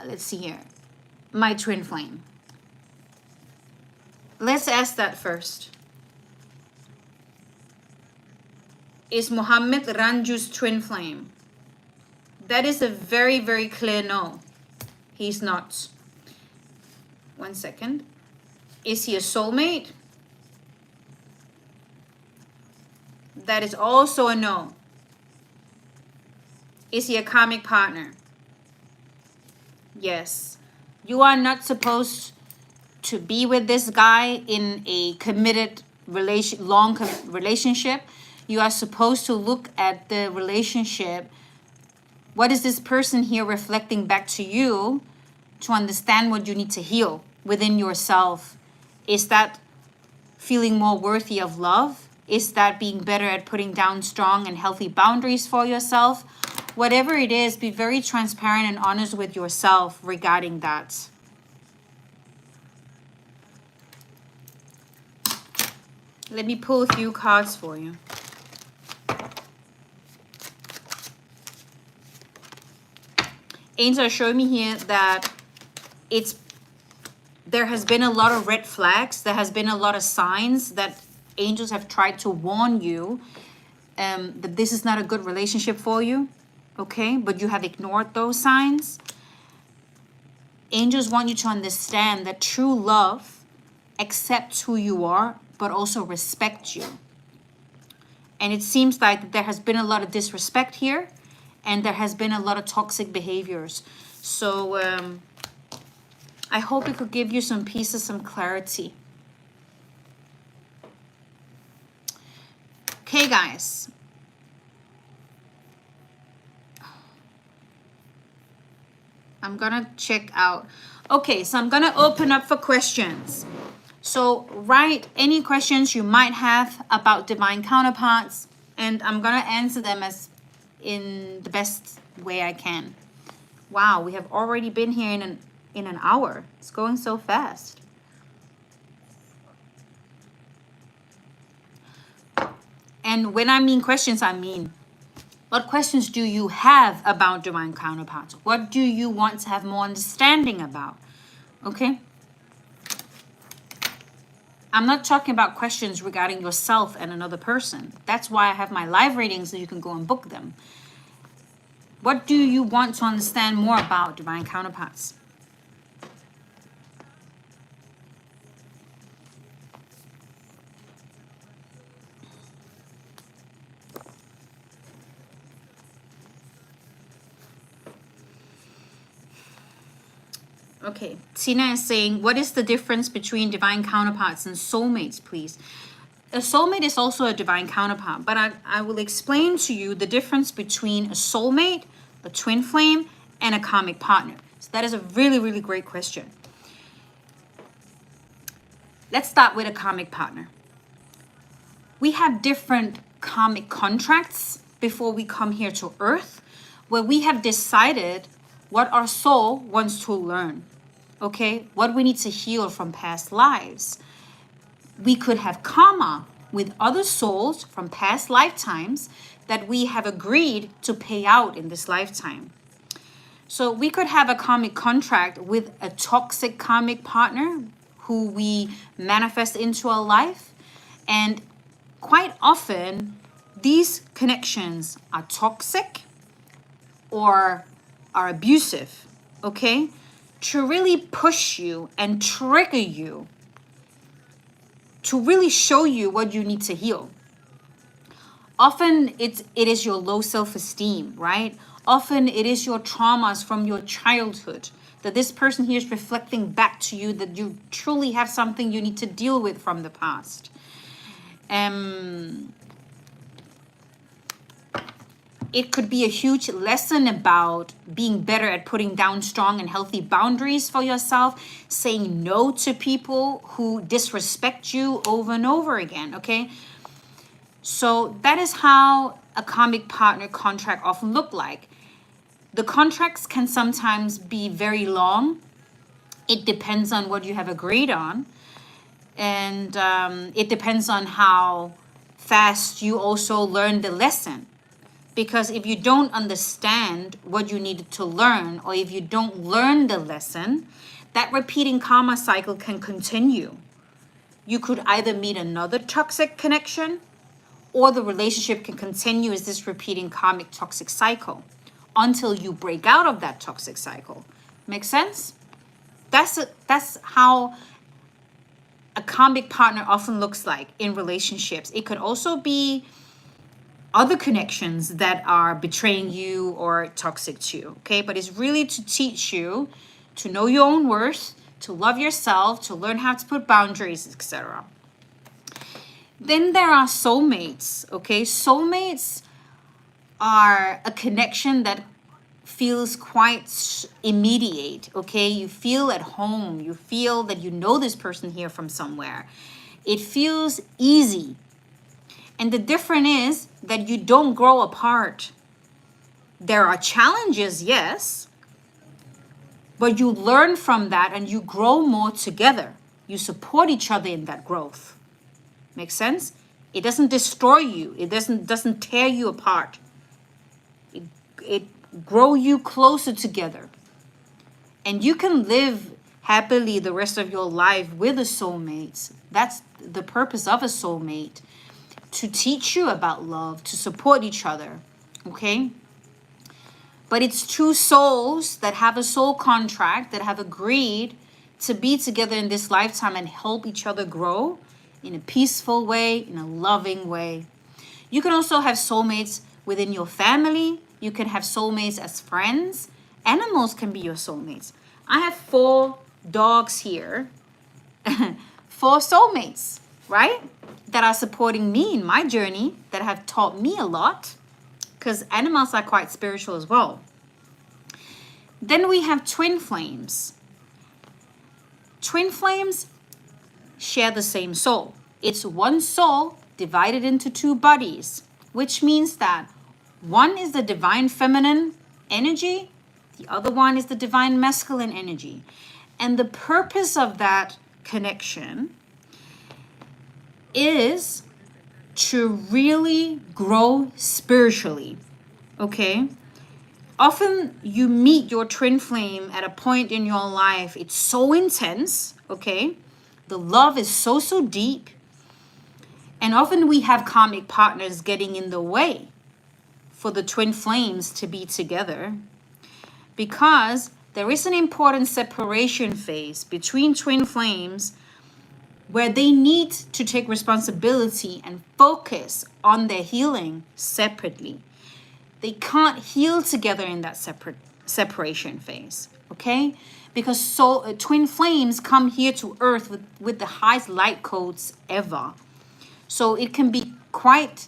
let's see here, my twin flame? Let's ask that first. Is Muhammad Ranju's twin flame? That is a very, very clear no. He's not. 1 second. Is he a soulmate? That is also a no. Is he a karmic partner? Yes. You are not supposed to be with this guy in a committed long relationship. You are supposed to look at the relationship. What is this person here reflecting back to you to understand what you need to heal within yourself? Is that feeling more worthy of love? Is that being better at putting down strong and healthy boundaries for yourself? Whatever it is, be very transparent and honest with yourself regarding that. Let me pull a few cards for you. Angels are showing me here that there has been a lot of red flags. There has been a lot of signs that angels have tried to warn you that this is not a good relationship for you, okay? But you have ignored those signs. Angels want you to understand that true love accepts who you are, but also respects you. And it seems like there has been a lot of disrespect here, and there has been a lot of toxic behaviors. So I hope it could give you some peace and some clarity. Okay, guys. I'm gonna check out. Okay, so I'm gonna open up for questions. So write any questions you might have about divine counterparts, and I'm gonna answer them as in the best way I can. Wow, we have already been here in an hour. It's going so fast. And when I mean questions, I mean, what questions do you have about divine counterparts? What do you want to have more understanding about? Okay? I'm not talking about questions regarding yourself and another person. That's why I have my live readings so you can go and book them. What do you want to understand more about divine counterparts? Okay, Tina is saying, what is the difference between divine counterparts and soulmates, please? A soulmate is also a divine counterpart, but I will explain to you the difference between a soulmate, a twin flame, and a karmic partner. So that is a really, really great question. Let's start with a karmic partner. We have different karmic contracts before we come here to Earth, where we have decided what our soul wants to learn. Okay, what we need to heal from past lives. We could have karma with other souls from past lifetimes that we have agreed to pay out in this lifetime. So we could have a karmic contract with a toxic karmic partner who we manifest into our life. And quite often, these connections are toxic or are abusive, okay? To really push you and trigger you, to really show you what you need to heal. Often it is your low self-esteem, right? Often it is your traumas from your childhood that this person here is reflecting back to you, that you truly have something you need to deal with from the past. It could be a huge lesson about being better at putting down strong and healthy boundaries for yourself, saying no to people who disrespect you over and over again, okay? So that is how a karmic partner contract often look like. The contracts can sometimes be very long. It depends on what you have agreed on. And it depends on how fast you also learn the lesson. Because if you don't understand what you needed to learn, or if you don't learn the lesson, that repeating karma cycle can continue. You could either meet another toxic connection, or the relationship can continue as this repeating karmic toxic cycle until you break out of that toxic cycle. Make sense? That's how a karmic partner often looks like in relationships. It could also be other connections that are betraying you or toxic to you, okay? But it's really to teach you to know your own worth, to love yourself, to learn how to put boundaries, etc. Then there are soulmates, okay? Soulmates are a connection that feels quite immediate, okay? You feel at home. You feel that you know this person here from somewhere. It feels easy. And the difference is that you don't grow apart. There are challenges, yes, but you learn from that and you grow more together. You support each other in that growth. Make sense? It doesn't destroy you. It doesn't tear you apart. It grow you closer together. And you can live happily the rest of your life with a soulmate. That's the purpose of a soulmate. To teach you about love, to support each other, okay? But it's two souls that have a soul contract, that have agreed to be together in this lifetime and help each other grow in a peaceful way, in a loving way. You can also have soulmates within your family. You can have soulmates as friends. Animals can be your soulmates. I have 4 dogs here, 4 soulmates, right? That are supporting me in my journey, that have taught me a lot, because animals are quite spiritual as well. Then we have twin flames. Twin flames share the same soul. It's one soul divided into 2 bodies, which means that one is the divine feminine energy, The other one is the divine masculine energy. And the purpose of that connection is to really grow spiritually, okay? Often you meet your twin flame at a point in your life, it's so intense, okay? The love is so, so deep. And often we have karmic partners getting in the way for the twin flames to be together, because there is an important separation phase between twin flames where they need to take responsibility and focus on their healing separately. They can't heal together in that separation phase, okay? Because twin flames come here to earth with the highest light codes ever. So it can be quite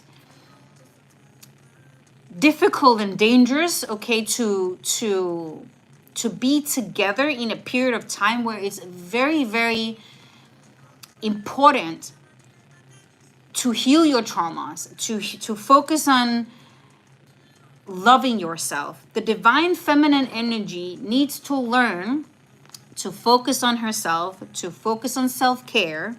difficult and dangerous, okay, to be together in a period of time where it's very, very important to heal your traumas, to focus on loving yourself. The divine feminine energy needs to learn to focus on herself, to focus on self-care,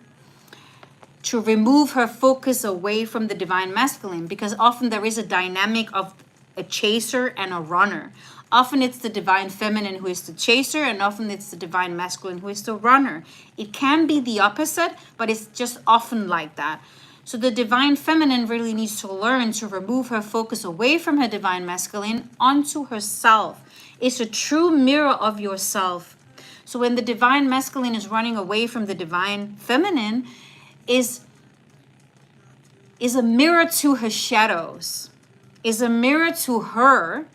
to remove her focus away from the divine masculine, because often there is a dynamic of a chaser and a runner. Often it's the divine feminine who is the chaser, and often it's the divine masculine who is the runner. It can be the opposite, but it's just often like that. So the divine feminine really needs to learn to remove her focus away from her divine masculine onto herself. It's a true mirror of yourself. So when the divine masculine is running away from the divine feminine, is a mirror to her shadows, is a mirror to her,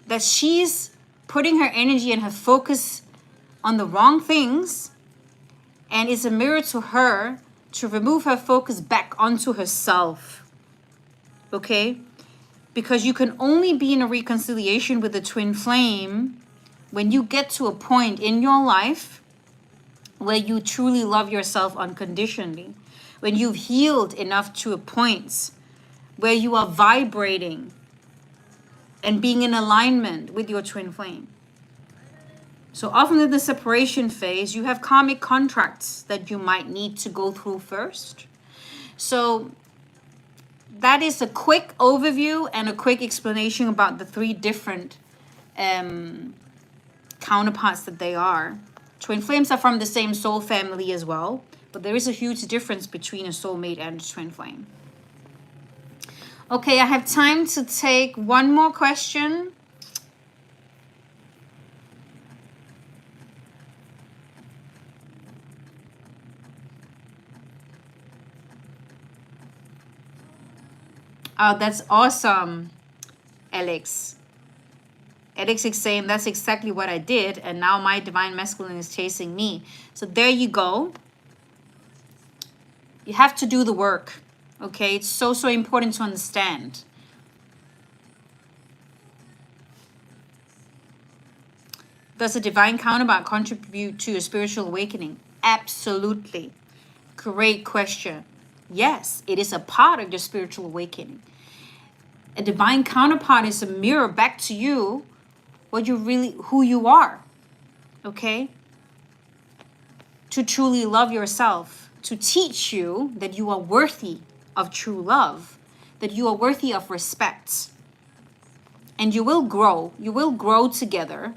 that she's putting her energy and her focus on the wrong things, and is a mirror to her to remove her focus back onto herself, okay? Because you can only be in a reconciliation with the twin flame when you get to a point in your life where you truly love yourself unconditionally, when you've healed enough to a point where you are vibrating and being in alignment with your twin flame. So often in the separation phase, you have karmic contracts that you might need to go through first. So that is a quick overview and a quick explanation about the three different counterparts that they are. Twin flames are from the same soul family as well, but there is a huge difference between a soulmate and a twin flame. Okay, I have time to take one more question. Oh, that's awesome, Alex. Alex is saying that's exactly what I did, and now my divine masculine is chasing me. So there you go. You have to do the work, okay? It's so, so important to understand. Does a divine counterpart contribute to your spiritual awakening? Absolutely. Great question. Yes, it is a part of your spiritual awakening. A divine counterpart is a mirror back to you, who you are, okay? To truly love yourself, to teach you that you are worthy of true love, that you are worthy of respect. And you will grow together.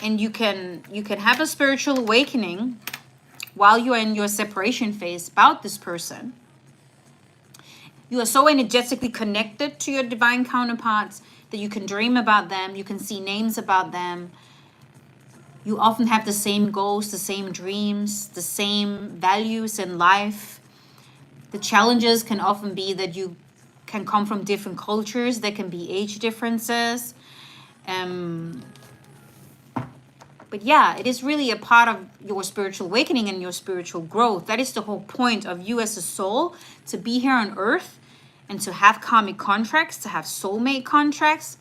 And you can have a spiritual awakening while you are in your separation phase about this person. You are so energetically connected to your divine counterparts that you can dream about them, you can see names about them. You often have the same goals, the same dreams, the same values in life. The challenges can often be that you can come from different cultures. There can be age differences. But yeah, it is really a part of your spiritual awakening and your spiritual growth. That is the whole point of you as a soul, to be here on earth and to have karmic contracts, to have soulmate contracts.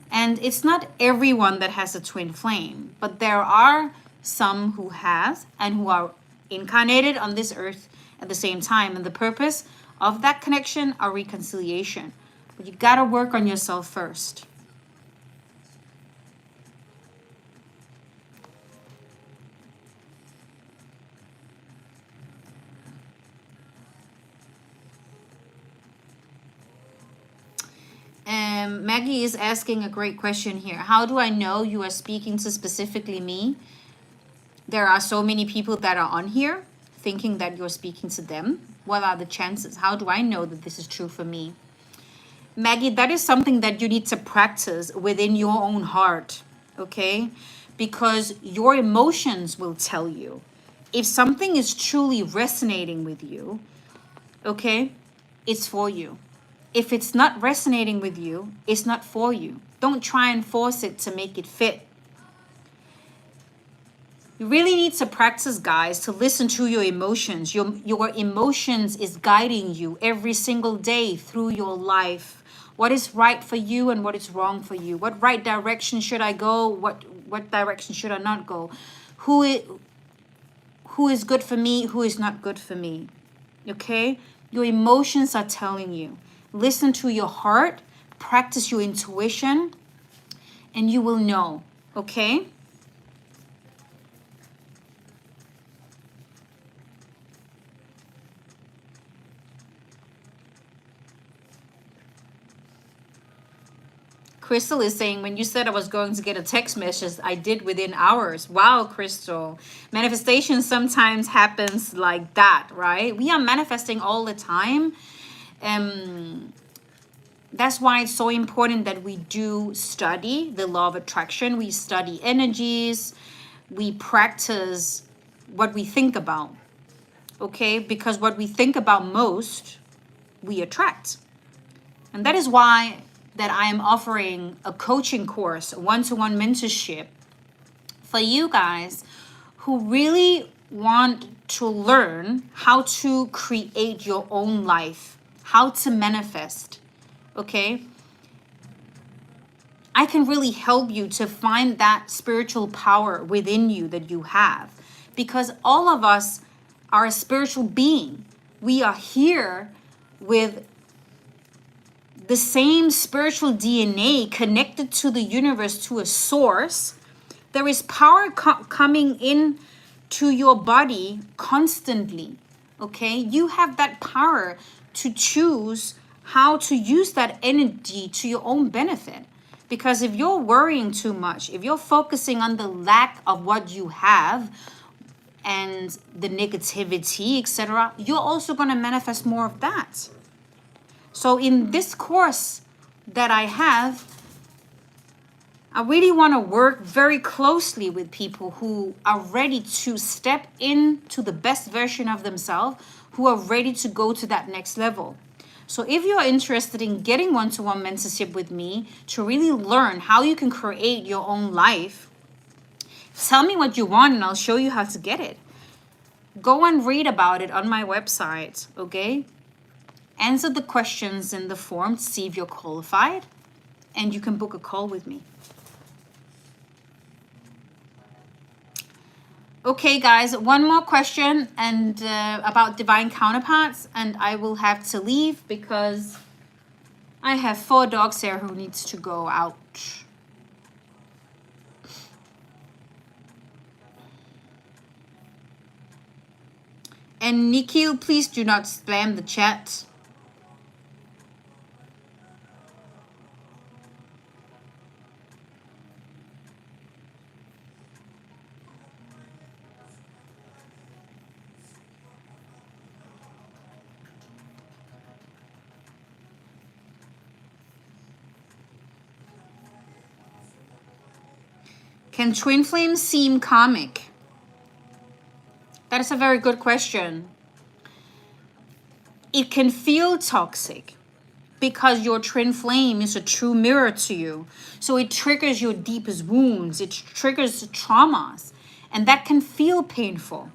And it's not everyone that has a twin flame, but there are some who has and who are incarnated on this earth at the same time. And the purpose of that connection or reconciliation. But you got to work on yourself first. Maggie is asking a great question here. How do I know you are speaking to specifically me? There are so many people that are on here thinking that you're speaking to them. What are the chances? How do I know that this is true for me? Maggie, that is something that you need to practice within your own heart, okay? Because your emotions will tell you. If something is truly resonating with you, okay, it's for you. If it's not resonating with you, it's not for you. Don't try and force it to make it fit. You really need to practice, guys, to listen to your emotions. Your emotions is guiding you every single day through your life. What is right for you and what is wrong for you? What right direction should I go? What direction should I not go? Who is good for me? Who is not good for me? Okay? Your emotions are telling you. Listen to your heart, practice your intuition, and you will know, okay? Crystal is saying, when you said I was going to get a text message, I did within hours. Wow, Crystal. Manifestation sometimes happens like that, right? We are manifesting all the time. That's why it's so important that we do study the law of attraction. We study energies. We practice what we think about, okay? Because what we think about most, we attract. And that is why that I am offering a coaching course, a one-to-one mentorship for you guys who really want to learn how to create your own life, how to manifest. Okay, I can really help you to find that spiritual power within you that you have, because all of us are a spiritual being. We are here with the same spiritual DNA connected to the universe, to a source. There is power coming in to your body constantly. Okay, you have that power to choose how to use that energy to your own benefit. Because if you're worrying too much, if you're focusing on the lack of what you have and the negativity, etc., you're also going to manifest more of that. So in this course that I have, I really want to work very closely with people who are ready to step into the best version of themselves, who are ready to go to that next level. So if you're interested in getting one-to-one mentorship with me to really learn how you can create your own life, tell me what you want and I'll show you how to get it. Go and read about it on my website, okay? Answer the questions in the form to see if you're qualified, and you can book a call with me. Okay, guys, one more question and about divine counterparts, and I will have to leave because I have 4 dogs here who needs to go out. And Nikhil, please do not spam the chat. Can twin flames seem karmic? That is a very good question. It can feel toxic because your twin flame is a true mirror to you. So it triggers your deepest wounds. It triggers traumas. And that can feel painful.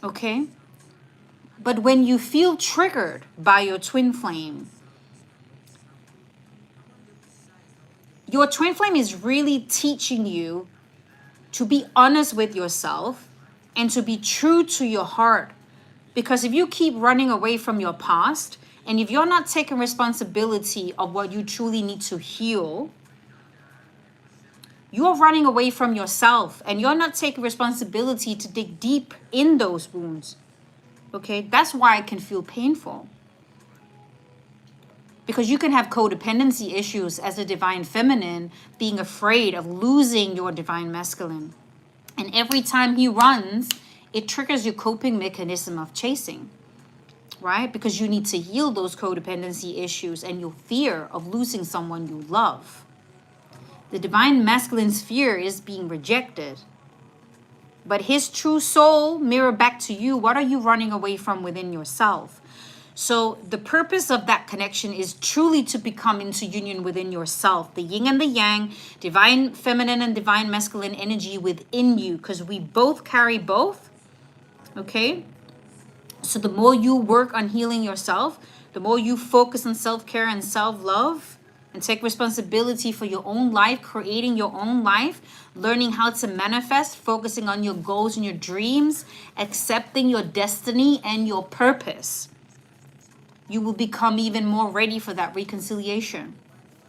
Okay? But when you feel triggered by your twin flame, your twin flame is really teaching you to be honest with yourself and to be true to your heart, Because if you keep running away from your past, and if you're not taking responsibility of what you truly need to heal, you're running away from yourself and you're not taking responsibility to dig deep in those wounds. Okay, that's why it can feel painful. Because you can have codependency issues as a divine feminine, being afraid of losing your divine masculine. And every time he runs, it triggers your coping mechanism of chasing, right? Because you need to heal those codependency issues and your fear of losing someone you love. The divine masculine's fear is being rejected. But his true soul mirror back to you. What are you running away from within yourself? So the purpose of that connection is truly to become into union within yourself. The yin and the yang, divine feminine and divine masculine energy within you. Because we both carry both. Okay? So the more you work on healing yourself, the more you focus on self-care and self-love, and take responsibility for your own life, creating your own life, learning how to manifest, focusing on your goals and your dreams, accepting your destiny and your purpose, you will become even more ready for that reconciliation.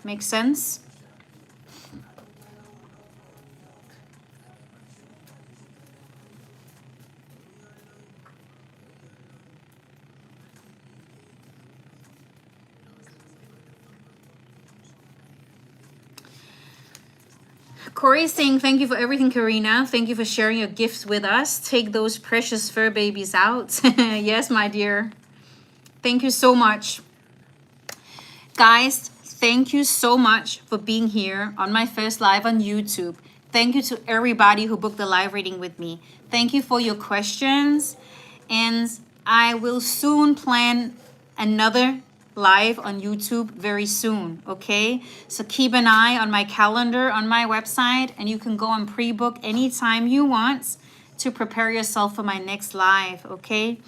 Make sense? Corey is saying, thank you for everything, Karina. Thank you for sharing your gifts with us. Take those precious fur babies out. Yes, my dear. Thank you so much. Guys, thank you so much for being here on my first live on YouTube. Thank you to everybody who booked the live reading with me. Thank you for your questions. And I will soon plan another live on YouTube very soon, okay? So keep an eye on my calendar on my website, and you can go and pre-book anytime you want to prepare yourself for my next live, okay?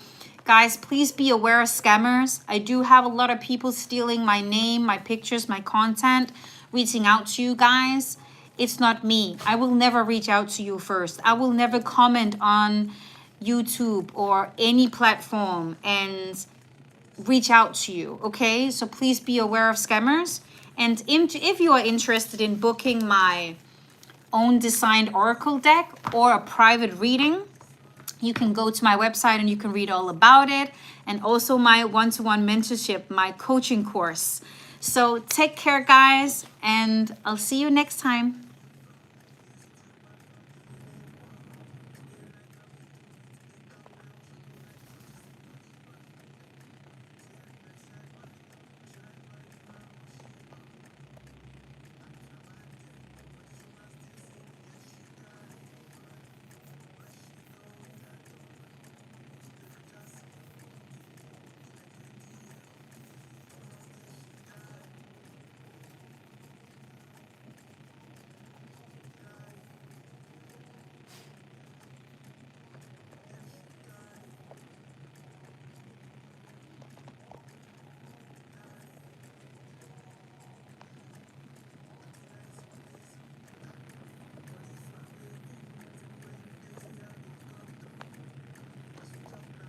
Guys, please be aware of scammers. I do have a lot of people stealing my name, my pictures, my content, reaching out to you guys. It's not me. I will never reach out to you first. I will never comment on YouTube or any platform and reach out to you, okay? So please be aware of scammers. And if you are interested in booking my own designed oracle deck or a private reading, you can go to my website and you can read all about it. And also my one-to-one mentorship, my coaching course. So take care, guys, and I'll see you next time.